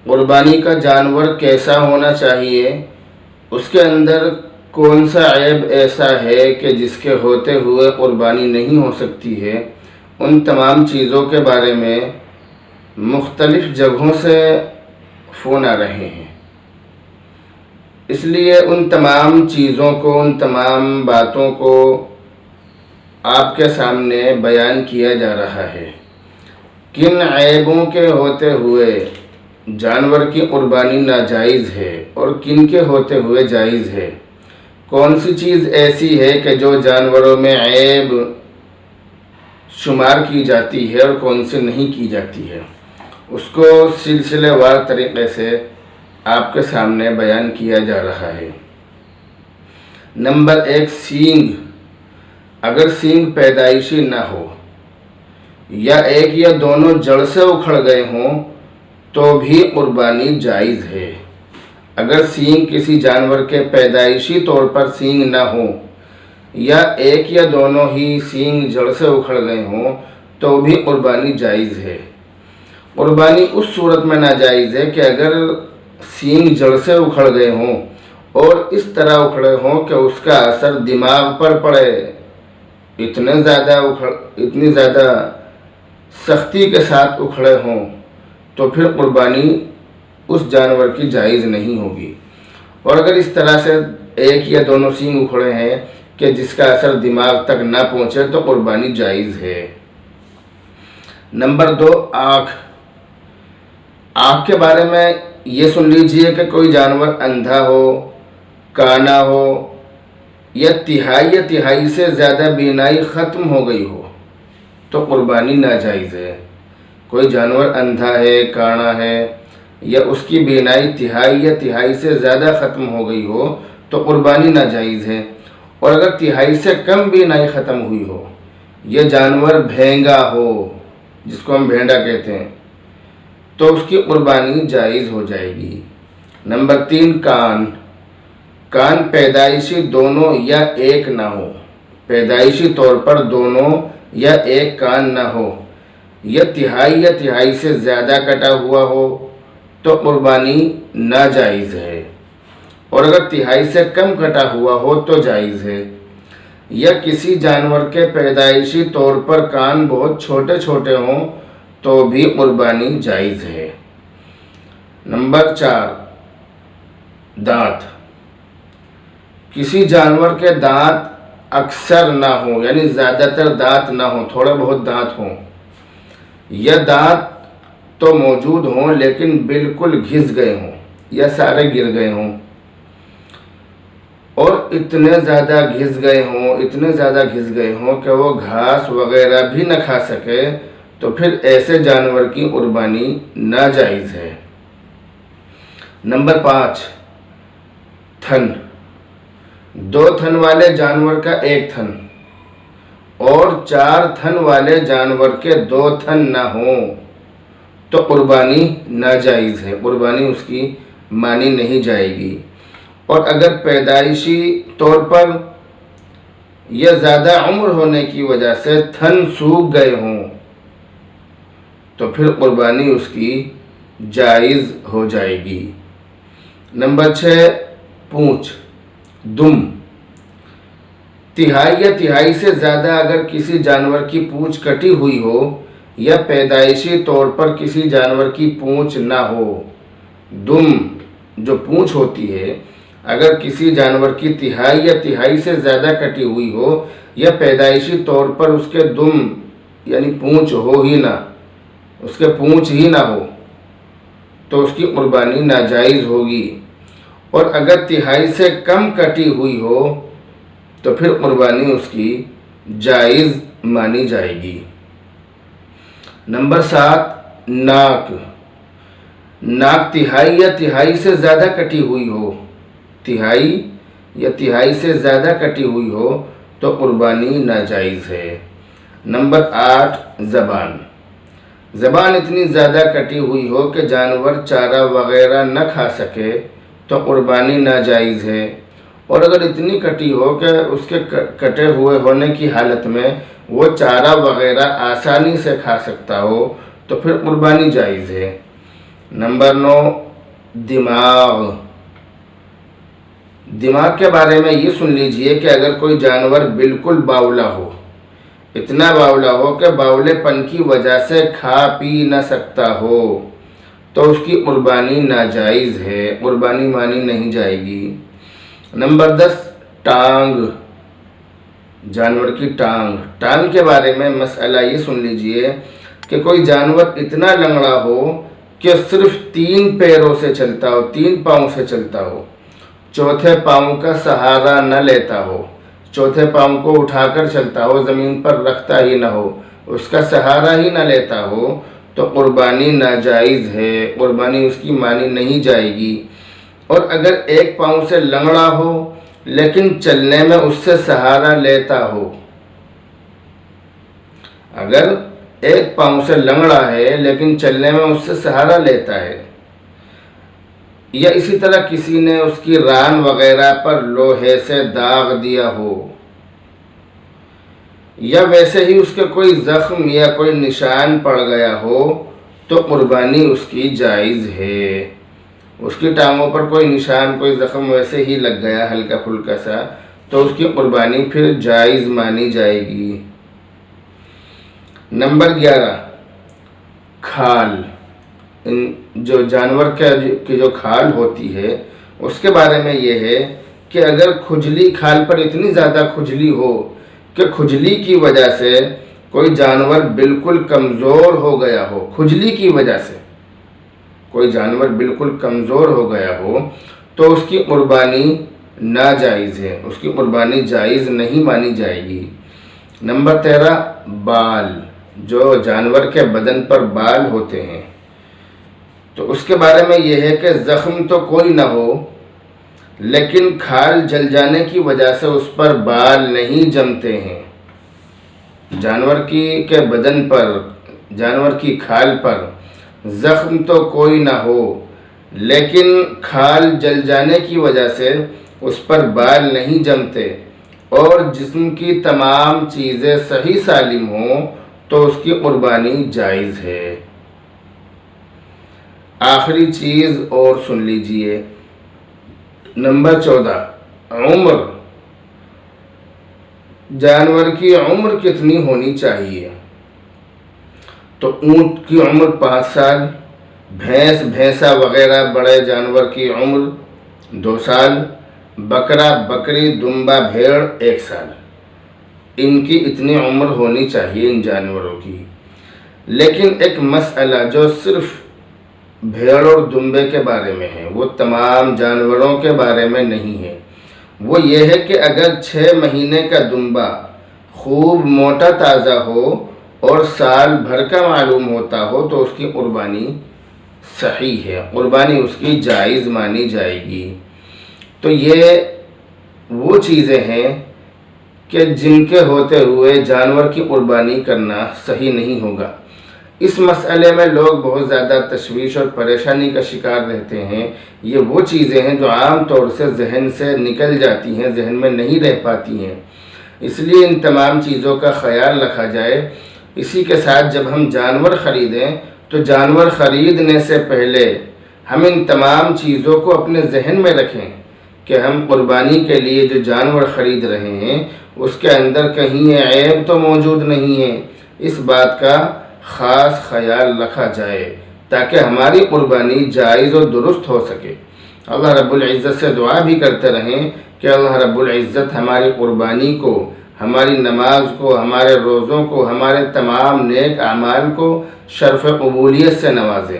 قربانی کا جانور کیسا ہونا چاہیے، اس کے اندر کون سا عیب ایسا ہے کہ جس کے ہوتے ہوئے قربانی نہیں ہو سکتی ہے، ان تمام چیزوں کے بارے میں مختلف جگہوں سے فون آ رہے ہیں۔ اس لیے ان تمام چیزوں کو، ان تمام باتوں کو آپ کے سامنے بیان کیا جا رہا ہے۔ کن عیبوں کے ہوتے ہوئے جانور کی قربانی ناجائز ہے اور کن کے ہوتے ہوئے جائز ہے، کون سی چیز ایسی ہے کہ جو جانوروں میں عیب شمار کی جاتی ہے اور کون سی نہیں کی جاتی ہے، اس کو سلسلے وار طریقے سے آپ کے سامنے بیان کیا جا رہا ہے۔ نمبر 1، سینگ۔ اگر سینگ پیدائشی نہ ہو یا ایک یا دونوں جڑ سے اکھڑ گئے ہوں تو بھی قربانی جائز ہے۔ اگر سینگ کسی جانور کے پیدائشی طور پر سینگ نہ ہو یا ایک یا دونوں ہی سینگ جڑ سے اکھڑ گئے ہوں تو بھی قربانی جائز ہے۔ قربانی اس صورت میں ناجائز ہے کہ اگر سینگ جڑ سے اکھڑ گئے ہوں اور اس طرح اکھڑے ہوں کہ اس کا اثر دماغ پر پڑے، اتنی زیادہ سختی کے ساتھ اکھڑے ہوں، تو پھر قربانی اس جانور کی جائز نہیں ہوگی۔ اور اگر اس طرح سے ایک یا دونوں سینگ اکھڑے ہیں کہ جس کا اثر دماغ تک نہ پہنچے تو قربانی جائز ہے۔ نمبر 2، آنکھ۔ آنکھ کے بارے میں یہ سن لیجئے کہ کوئی جانور اندھا ہو، کانا ہو یا تہائی سے زیادہ بینائی ختم ہو گئی ہو تو قربانی ناجائز ہے۔ کوئی جانور اندھا ہے، کانا ہے یا اس کی بینائی تہائی سے زیادہ ختم ہو گئی ہو تو قربانی ناجائز ہے۔ اور اگر تہائی سے کم بینائی ختم ہوئی ہو، یہ جانور بھینگا ہو، جس کو ہم بھینڈا کہتے ہیں، تو اس کی قربانی جائز ہو جائے گی۔ نمبر 3، کان۔ کان پیدائشی دونوں یا ایک نہ ہو، پیدائشی طور پر دونوں یا ایک کان نہ ہو، یا تہائی سے زیادہ کٹا ہوا ہو تو قربانی ناجائز ہے۔ اور اگر تہائی سے کم کٹا ہوا ہو تو جائز ہے۔ یا کسی جانور کے پیدائشی طور پر کان بہت چھوٹے چھوٹے ہوں تو بھی قربانی جائز ہے۔ نمبر 4، دانت۔ کسی جانور کے دانت اکثر نہ ہوں، یعنی زیادہ تر دانت نہ ہوں، تھوڑے بہت دانت ہوں، یا دانت تو موجود ہوں لیکن بالکل گھس گئے ہوں یا سارے گر گئے ہوں، اور اتنے زیادہ گھس گئے ہوں کہ وہ گھاس وغیرہ بھی نہ کھا سکے، تو پھر ایسے جانور کی قربانی ناجائز ہے۔ نمبر 5، تھن۔ 2 تھن والے جانور کا 1 تھن اور 4 تھن والے جانور کے 2 تھن نہ ہوں تو قربانی ناجائز ہے، قربانی اس کی مانی نہیں جائے گی۔ اور اگر پیدائشی طور پر یا زیادہ عمر ہونے کی وجہ سے تھن سوکھ گئے ہوں تو پھر قربانی اس کی جائز ہو جائے گی۔ نمبر 6، پونچھ، دم۔ تہائی سے زیادہ اگر کسی جانور کی پونچھ کٹی ہوئی ہو یا پیدائشی طور پر کسی جانور کی پونچھ نہ ہو، دم جو پونچھ ہوتی ہے، اگر کسی جانور کی تہائی سے زیادہ کٹی ہوئی ہو یا پیدائشی طور پر اس کے دم یعنی پونچھ ہو ہی نہ، اس کے پونچھ ہی نہ ہو تو اس کی قربانی ناجائز ہوگی۔ اور اگر تہائی سے کم کٹی ہوئی ہو تو پھر قربانی اس کی جائز مانی جائے گی۔ نمبر 7، ناک۔ ناک تہائی سے زیادہ کٹی ہوئی ہو، تہائی سے زیادہ کٹی ہوئی ہو تو قربانی ناجائز ہے۔ نمبر 8، زبان۔ زبان اتنی زیادہ کٹی ہوئی ہو کہ جانور چارہ وغیرہ نہ کھا سکے تو قربانی ناجائز ہے۔ اور اگر اتنی کٹی ہو کہ اس کے کٹے ہوئے ہونے کی حالت میں وہ چارہ وغیرہ آسانی سے کھا سکتا ہو تو پھر قربانی جائز ہے۔ نمبر 9 دماغ۔ دماغ کے بارے میں یہ سن لیجئے کہ اگر کوئی جانور بالکل باولا ہو، اتنا باولا ہو کہ باولے پن کی وجہ سے کھا پی نہ سکتا ہو، تو اس کی قربانی ناجائز ہے، قربانی مانی نہیں جائے گی۔ نمبر 10 ٹانگ، جانور کی ٹانگ۔ ٹانگ کے بارے میں مسئلہ یہ سن لیجئے کہ کوئی جانور اتنا لنگڑا ہو کہ صرف 3 پیروں سے چلتا ہو، 3 پاؤں سے چلتا ہو، چوتھے پاؤں کا سہارا نہ لیتا ہو، چوتھے پاؤں کو اٹھا کر چلتا ہو، زمین پر رکھتا ہی نہ ہو، اس کا سہارا ہی نہ لیتا ہو، تو قربانی ناجائز ہے، قربانی اس کی مانی نہیں جائے گی۔ اور اگر 1 پاؤں سے لنگڑا ہو لیکن چلنے میں اس سے سہارا لیتا ہو، اگر 1 پاؤں سے لنگڑا ہے لیکن چلنے میں اس سے سہارا لیتا ہے، یا اسی طرح کسی نے اس کی ران وغیرہ پر لوہے سے داغ دیا ہو، یا ویسے ہی اس کے کوئی زخم یا کوئی نشان پڑ گیا ہو، تو قربانی اس کی جائز ہے۔ اس کی ٹانگوں پر کوئی نشان، کوئی زخم ویسے ہی لگ گیا ہلکا پھلکا سا، تو اس کی قربانی پھر جائز مانی جائے گی۔ نمبر 11 کھال۔ جو جانور کی جو کھال ہوتی ہے اس کے بارے میں یہ ہے کہ اگر کھجلی کھال پر اتنی زیادہ کھجلی ہو کہ کھجلی کی وجہ سے کوئی جانور بالکل کمزور ہو گیا ہو، کھجلی کی وجہ سے کوئی جانور بالکل کمزور ہو گیا ہو، تو اس کی قربانی ناجائز ہے، اس کی قربانی جائز نہیں مانی جائے گی۔ نمبر 13 بال۔ جو جانور کے بدن پر بال ہوتے ہیں تو اس کے بارے میں یہ ہے کہ زخم تو کوئی نہ ہو لیکن کھال جل جانے کی وجہ سے اس پر بال نہیں جمتے ہیں۔ جانور کے بدن پر، جانور کی کھال پر زخم تو کوئی نہ ہو لیکن کھال جل جانے کی وجہ سے اس پر بال نہیں جمتے اور جسم کی تمام چیزیں صحیح سالم ہوں، تو اس کی قربانی جائز ہے۔ آخری چیز اور سن لیجئے، نمبر 14 عمر۔ جانور کی عمر کتنی ہونی چاہیے؟ تو اونٹ کی عمر 5 سال، بھینس بھینسا وغیرہ بڑے جانور کی عمر 2 سال، بکرا بکری دمبا بھیڑ 1 سال، ان کی اتنی عمر ہونی چاہیے ان جانوروں کی۔ لیکن ایک مسئلہ جو صرف بھیڑ اور دمبے کے بارے میں ہے، وہ تمام جانوروں کے بارے میں نہیں ہے، وہ یہ ہے کہ اگر 6 مہینے کا دمبا خوب موٹا تازہ ہو اور سال بھر کا معلوم ہوتا ہو تو اس کی قربانی صحیح ہے، قربانی اس کی جائز مانی جائے گی۔ تو یہ وہ چیزیں ہیں کہ جن کے ہوتے ہوئے جانور کی قربانی کرنا صحیح نہیں ہوگا۔ اس مسئلے میں لوگ بہت زیادہ تشویش اور پریشانی کا شکار رہتے ہیں۔ یہ وہ چیزیں ہیں جو عام طور سے ذہن سے نکل جاتی ہیں، ذہن میں نہیں رہ پاتی ہیں، اس لیے ان تمام چیزوں کا خیال رکھا جائے۔ اسی کے ساتھ جب ہم جانور خریدیں تو جانور خریدنے سے پہلے ہم ان تمام چیزوں کو اپنے ذہن میں رکھیں کہ ہم قربانی کے لیے جو جانور خرید رہے ہیں اس کے اندر کہیں عیب تو موجود نہیں ہے، اس بات کا خاص خیال رکھا جائے تاکہ ہماری قربانی جائز اور درست ہو سکے۔ اللہ رب العزت سے دعا بھی کرتے رہیں کہ اللہ رب العزت ہماری قربانی کو، ہماری نماز کو، ہمارے روزوں کو، ہمارے تمام نیک اعمال کو شرف قبولیت سے نوازے۔